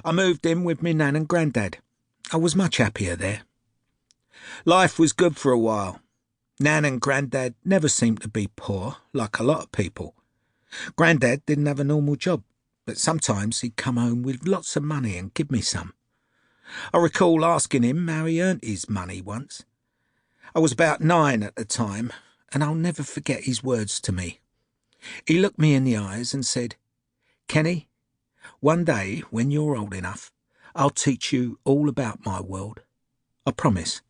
I moved in with me nan and Grandad. I was much happier there. Life was good for a while. Nan and Grandad never seemed to be poor, like a lot of people. Grandad didn't have a normal job, but sometimes he'd come home with lots of money and give me some. I recall asking him how he earned his money once. I was about 9 at the time, and I'll never forget his words to me. He looked me in the eyes and said, "Kenny, one day when you're old enough, I'll teach you all about my world. I promise."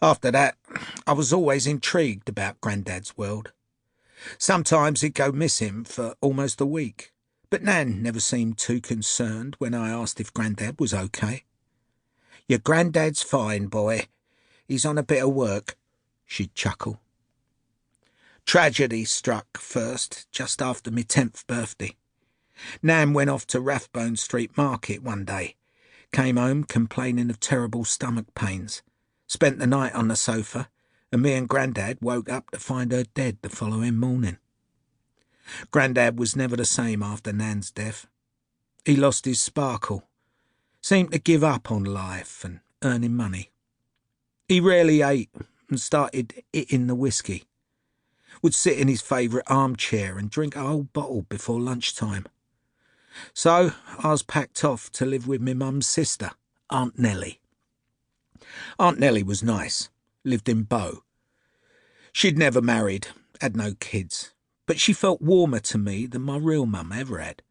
After that, I was always intrigued about Grandad's world. Sometimes he'd go missing for almost a week, but Nan never seemed too concerned when I asked if Grandad was okay. "Your Grandad's fine, boy. He's on a bit of work," she'd chuckle. Tragedy struck first, just after my 10th birthday. Nan went off to Rathbone Street Market one day, came home complaining of terrible stomach pains, spent the night on the sofa, and me and Grandad woke up to find her dead the following morning. Grandad was never the same after Nan's death. He lost his sparkle, seemed to give up on life and earning money. He rarely ate and started eating the whiskey. Would sit in his favourite armchair and drink a whole bottle before lunchtime. So I was packed off to live with my mum's sister, Aunt Nellie. Aunt Nellie was nice, lived in Beau. She'd never married, had no kids, but she felt warmer to me than my real mum ever had.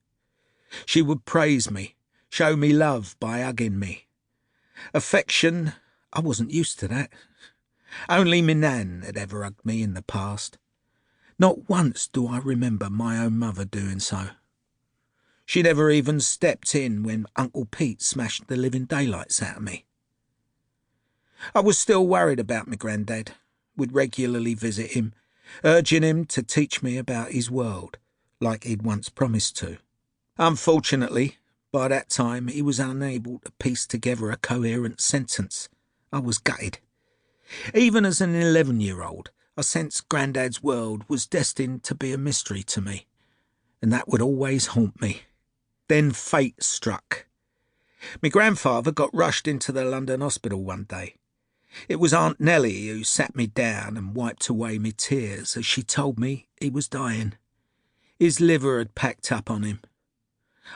She would praise me, show me love by hugging me. Affection, I wasn't used to that. Only my nan had ever hugged me in the past. Not once do I remember my own mother doing so. She never even stepped in when Uncle Pete smashed the living daylights out of me. I was still worried about my Grandad, would regularly visit him, urging him to teach me about his world, like he'd once promised to. Unfortunately, by that time he was unable to piece together a coherent sentence. I was gutted. Even as an 11-year-old, I sensed Grandad's world was destined to be a mystery to me, and that would always haunt me. Then fate struck. My grandfather got rushed into the London hospital one day. It was Aunt Nellie who sat me down and wiped away my tears as she told me he was dying. His liver had packed up on him.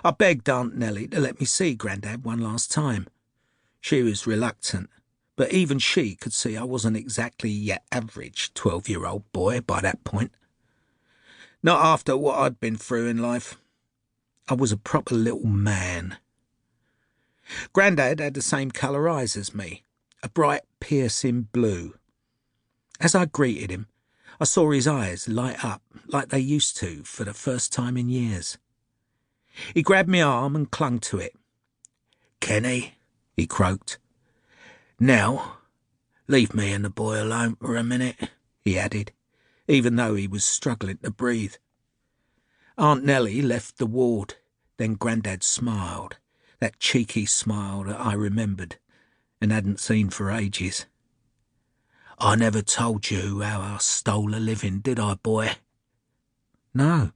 I begged Aunt Nellie to let me see Grandad one last time. She was reluctant, but even she could see I wasn't exactly your average 12-year-old boy by that point. Not after what I'd been through in life. I was a proper little man. Grandad had the same colour eyes as me, a bright, piercing blue. As I greeted him, I saw his eyes light up like they used to for the first time in years. He grabbed my arm and clung to it. "Kenny," he croaked. "Now, leave me and the boy alone for a minute," he added, even though he was struggling to breathe. Aunt Nellie left the ward, then Grandad smiled, that cheeky smile that I remembered and hadn't seen for ages. "I never told you how I stole a living, did I, boy?" "No,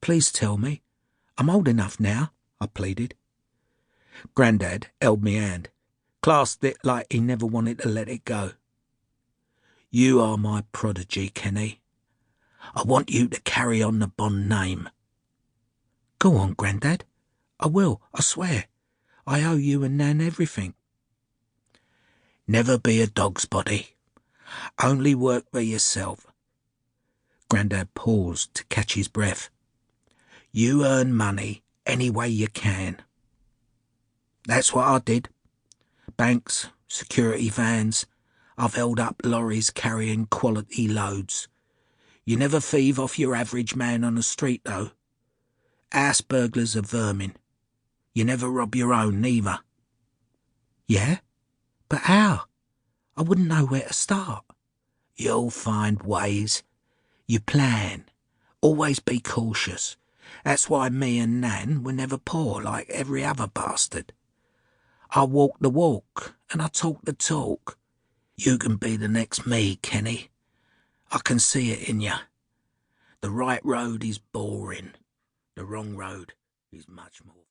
please tell me. I'm old enough now," I pleaded. Grandad held me hand, clasped it like he never wanted to let it go. "You are my prodigy, Kenny. I want you to carry on the Bond name." "Go on, Grandad. I will, I swear. I owe you and Nan everything." "Never be a dog's body. Only work for yourself." Grandad paused to catch his breath. "You earn money any way you can." That's what I did. Banks, security vans. I've held up lorries carrying quality loads. You never thieve off your average man on the street, though. House burglars are vermin. You never rob your own, neither. "Yeah? But how? I wouldn't know where to start." "You'll find ways. You plan. Always be cautious. That's why me and Nan were never poor like every other bastard. I walk the walk and I talk the talk. You can be the next me, Kenny. I can see it in you. The right road is boring. The wrong road is much more